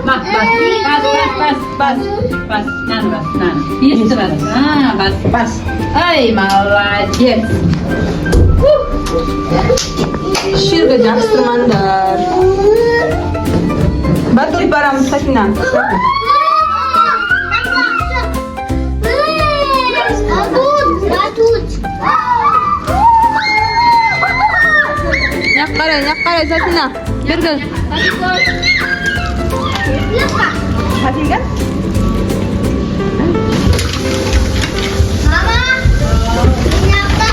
Бас. Наны бас, наны. Бесті бас. Бас. Ай, молодец. Ширге жақсырмаңдар. Батут барамыз, Сафина. Батут. Нақ қарай, Сафина. Бергіл. Сафинга? Мама. Ойнапта.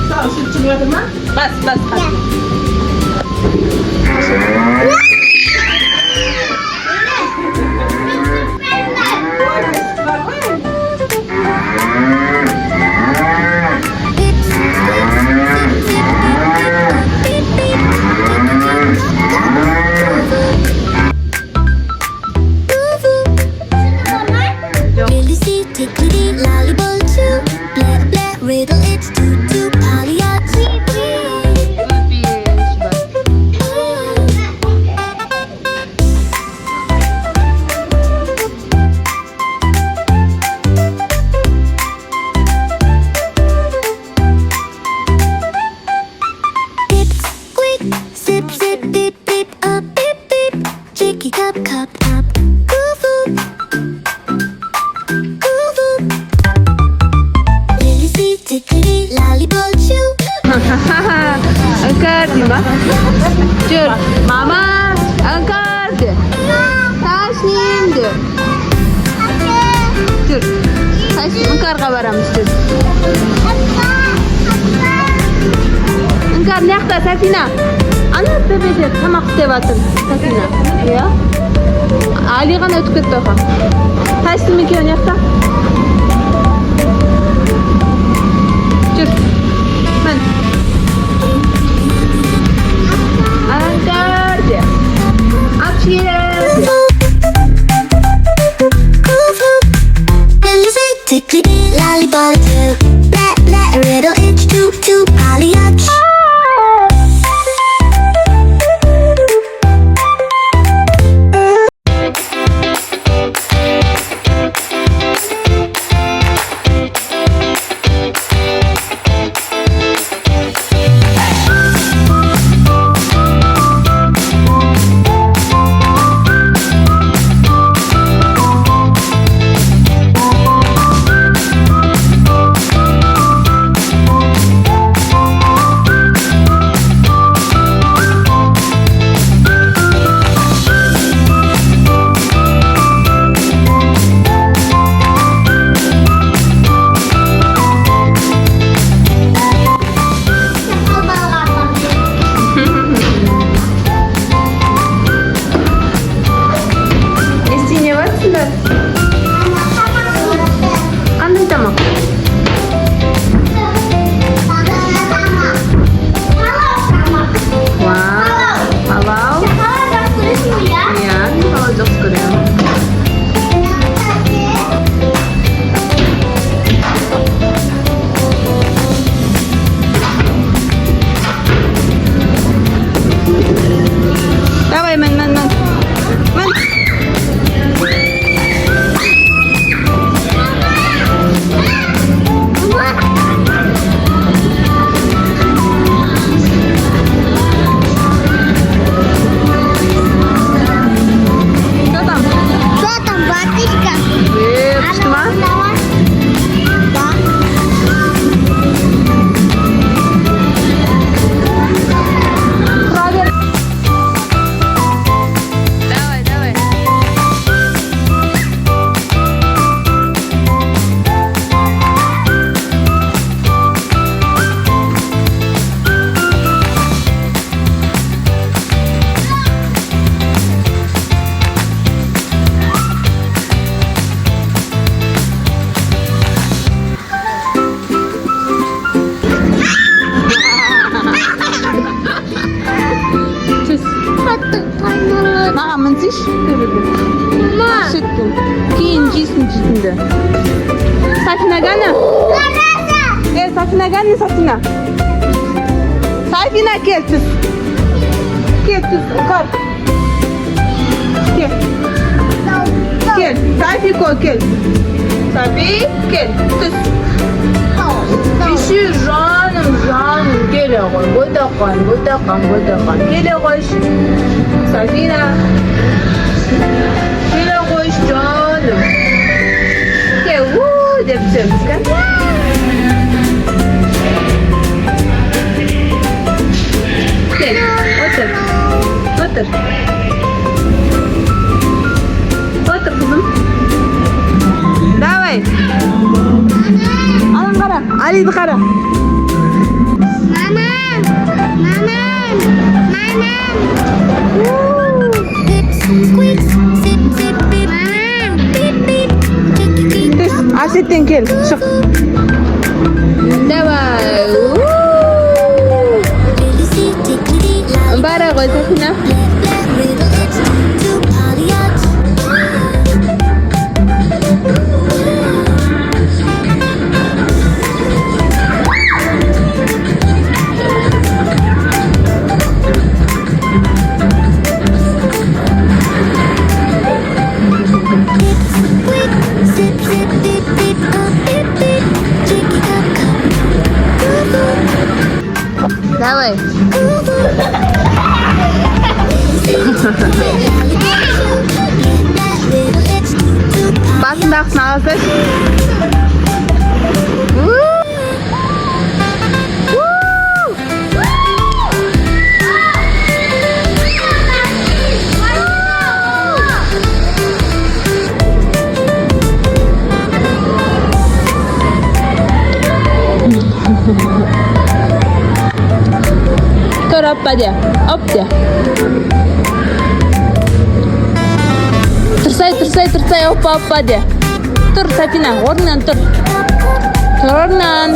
Sağ ol, süt çıkmadın mı? Bas. Really see, tickly, lollipop too. Black, black, riddle, it's too, Pagliacci. Dip, squeak, sip, sip, dip, dip, up, beep, beep. Chicky cup, cup, up. Goof, Lily see, tickly, lollipop chew. Іңкәр дейм ба? Жүр, мама, Іңкәр де. Ташним де. Жүр, Іңкәрға барамыз, жүр. Іңкәр, неқта, Сафина? Ана төбеде тамақ істеп жатыр, Сафина. Иә? Али ғана өтіп кетті оқа. Ташним екеуі неқта? Жүр, мен. Іңкәр де. Апшиер. Lily see, tickly, lollipop too. Black, black, riddle, it's too, Pagliacci. маған мінсейші төбеге. Сөйттім. Кейін жейсің жейтінді. Сафина гәні? Сафина гәні, Сафина? Сафина кел түс. Кел түс, Іңкәр. Кел. Кел, Сафико кел. Сафи, кел, түс. Биші, жаным, келе ғой. Бұйтақан. Келе қойш. Сафина. Келе қойш, жаным. Кел, деп сөз. Кел, отыр. Отыр, қызым. Давай. Алан қара, Алиді қара. Түс, Асеттен кел, шық. Давай. Бара ғой, Сафина. Давай. Басындағысын аласыз. Тұр, оппа де. Оп де. Тұрсай, оппа де. Тұр, Сафина, орнынан тұр. Тұр орнынан.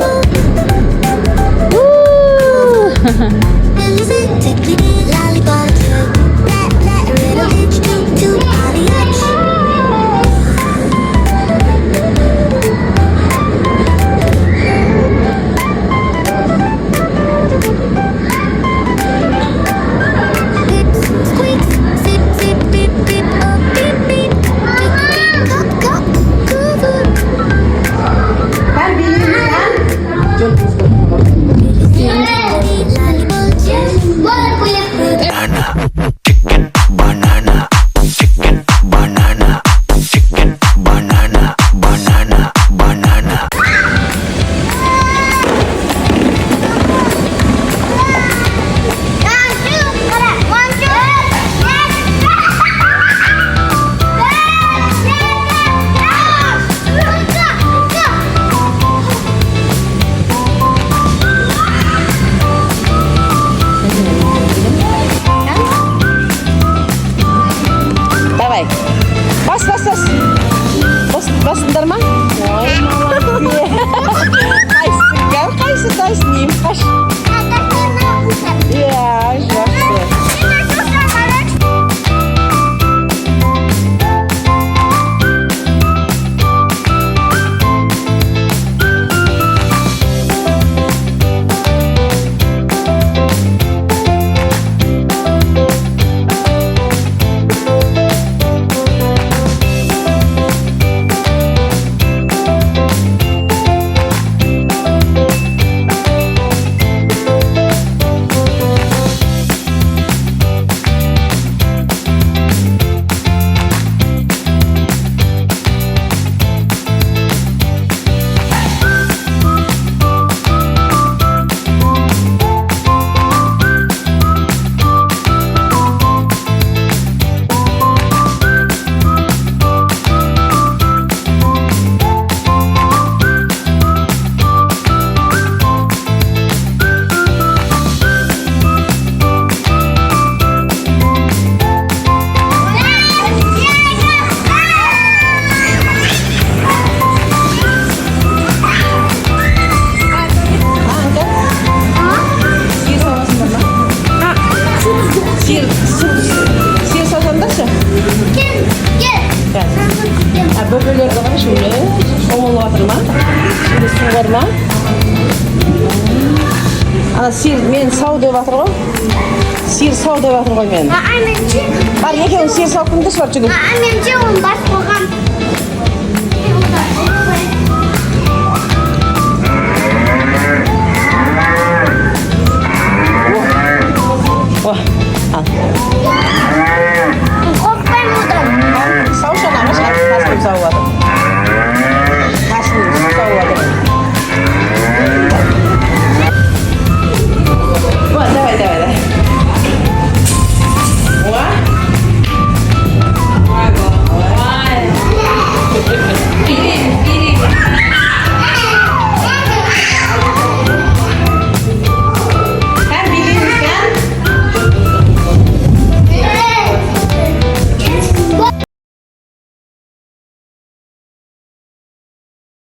Басындар ма? Қайсы деймін, қаш? Жақсы. су бар ма? Ана сиыр мен сау деп жатыр ғой. Сиыр сау деп жатыр ғой мен. Бар екеуің сиыр сауып келіңдерші бар жүгір. Мен же оны бас қойғам.